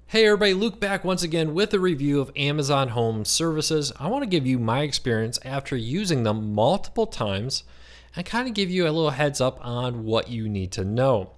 Hey everybody, Luke back once again with a review of Amazon Home Services. I want to give you my experience after using them multiple times and kind of give you a little heads up on what you need to know.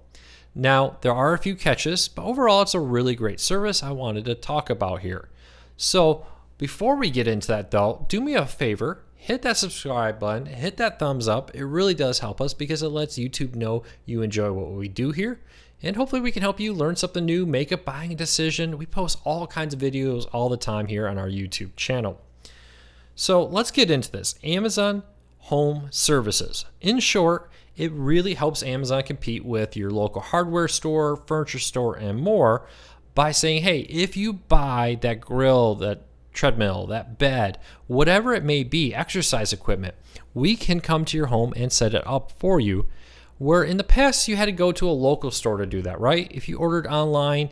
Now, there are a few catches, but overall it's a really great service I wanted to talk about here. So before we get into that though, do me a favor, hit that subscribe button, hit that thumbs up. It really does help us because it lets YouTube know you enjoy what we do here. And hopefully we can help you learn something new, make a buying decision. We post all kinds of videos all the time here on our YouTube channel. So let's get into this. Amazon Home Services. In short, it really helps Amazon compete with your local hardware store, furniture store, and more by saying, hey, if you buy that grill, that treadmill, that bed, whatever it may be, exercise equipment, we can come to your home and set it up for you. Where in the past you had to go to a local store to do that, right? If you ordered online,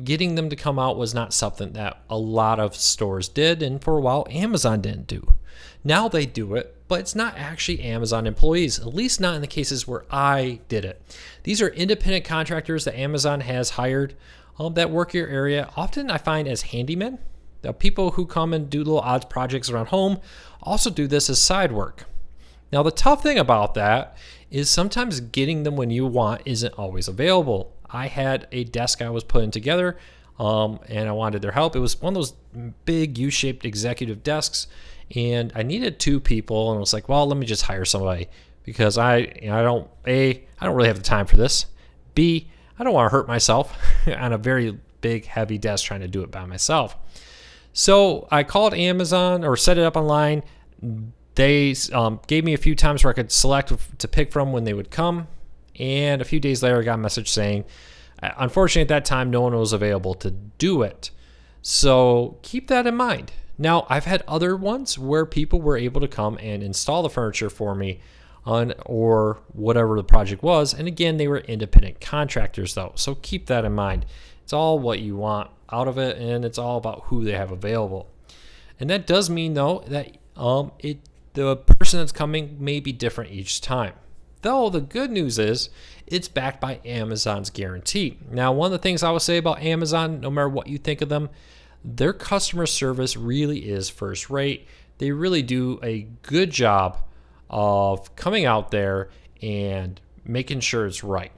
getting them to come out was not something that a lot of stores did, and for a while Amazon didn't do. Now they do it, but it's not actually Amazon employees, at least not in the cases where I did it. These are independent contractors that Amazon has hired that work your area. Often I find as handymen. The people who come and do little odds projects around home also do this as side work. Now the tough thing about that is sometimes getting them when you want isn't always available. I had a desk I was putting together and I wanted their help. It was one of those big U-shaped executive desks and I needed two people, and I was like, well, let me just hire somebody because I don't really have the time for this. B, I don't want to hurt myself on a very big heavy desk trying to do it by myself. So I called Amazon or set it up online. They gave me a few times where I could select to pick from when they would come. And a few days later, I got a message saying, unfortunately, at that time, no one was available to do it. So keep that in mind. Now, I've had other ones where people were able to come and install the furniture for me or whatever the project was. And again, they were independent contractors, though. So keep that in mind. It's all what you want out of it, and it's all about who they have available. And that does mean, though, that the person that's coming may be different each time. Though the good news is it's backed by Amazon's guarantee. Now, one of the things I will say about Amazon, no matter what you think of them, their customer service really is first rate. They really do a good job of coming out there and making sure it's right.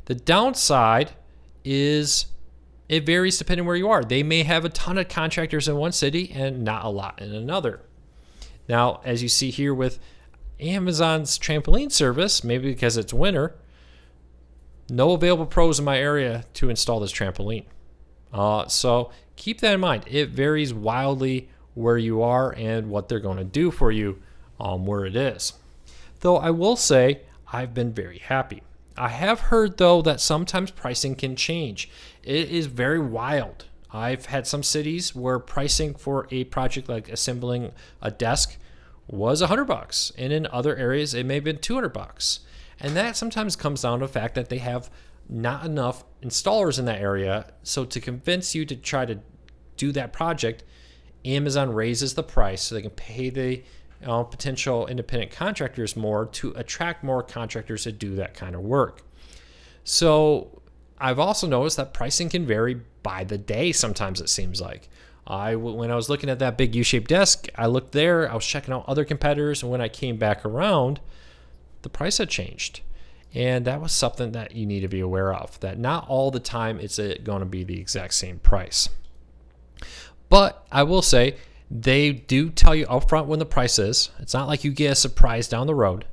The downside is it varies depending where you are. They may have a ton of contractors in one city and not a lot in another. Now, as you see here with Amazon's trampoline service, maybe because it's winter, no available pros in my area to install this trampoline. So keep that in mind. It varies wildly where you are and what they're going to do for you where it is. Though I will say I've been very happy. I have heard, though, that sometimes pricing can change. It is very wild. I've had some cities where pricing for a project like assembling a desk was $100, and in other areas it may have been $200. And that sometimes comes down to the fact that they have not enough installers in that area. So to convince you to try to do that project, Amazon raises the price so they can pay the potential independent contractors more to attract more contractors to do that kind of work. So I've also noticed that pricing can vary by the day sometimes, it seems like. When I was looking at that big U-shaped desk, I looked there, I was checking out other competitors, and when I came back around, the price had changed. And that was something that you need to be aware of, that not all the time it's going to be the exact same price. But I will say, they do tell you upfront when the price is. It's not like you get a surprise down the road.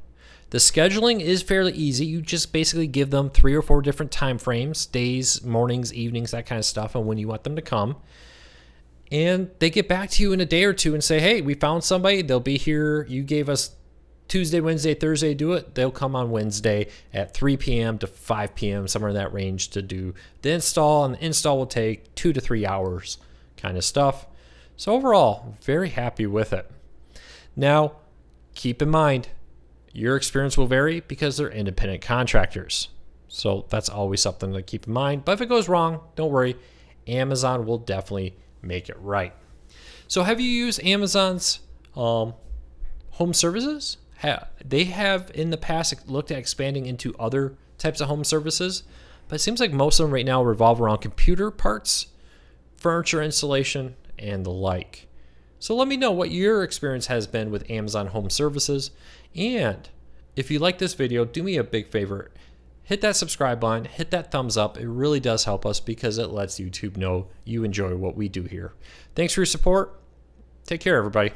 The scheduling is fairly easy. You just basically give them 3 or 4 different time frames, days, mornings, evenings, that kind of stuff, and when you want them to come. And they get back to you in a day or two and say, hey, we found somebody. They'll be here. You gave us Tuesday, Wednesday, Thursday to do it. They'll come on Wednesday at 3 p.m. to 5 p.m., somewhere in that range to do the install. And the install will take 2 to 3 hours kind of stuff. So overall, very happy with it. Now, keep in mind, your experience will vary because they're independent contractors. So that's always something to keep in mind. But if it goes wrong, don't worry. Amazon will definitely make it right. So have you used Amazon's home services? They have in the past looked at expanding into other types of home services, but it seems like most of them right now revolve around computer parts furniture installation, and the like. So let me know what your experience has been with Amazon Home Services. And if you like this video, do me a big favor. Hit that subscribe button, hit that thumbs up. It really does help us because it lets YouTube know you enjoy what we do here. Thanks for your support. Take care, everybody.